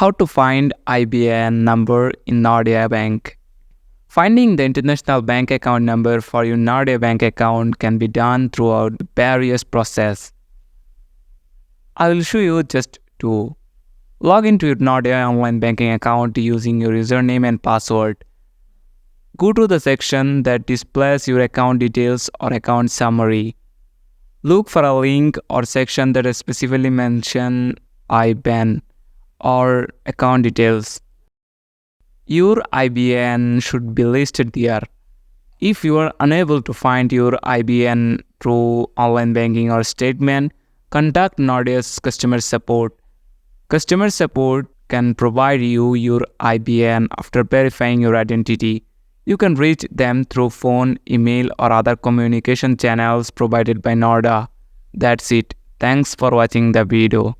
How to find IBAN number in Nordea Bank. Finding the international bank account number for your Nordea Bank account can be done throughout various processes. I will show you just two. Log into your Nordea online banking account using your username and password. Go to the section that displays your account details or account summary. Look for a link or section that specifically mentions IBAN or account details. Your IBAN should be listed there. If you are unable to find your IBAN through online banking or statement, contact Nordea's customer support. Customer support can provide you your IBAN after verifying your identity. You can reach them through phone, email, or other communication channels provided by Nordea. That's it. Thanks for watching the video.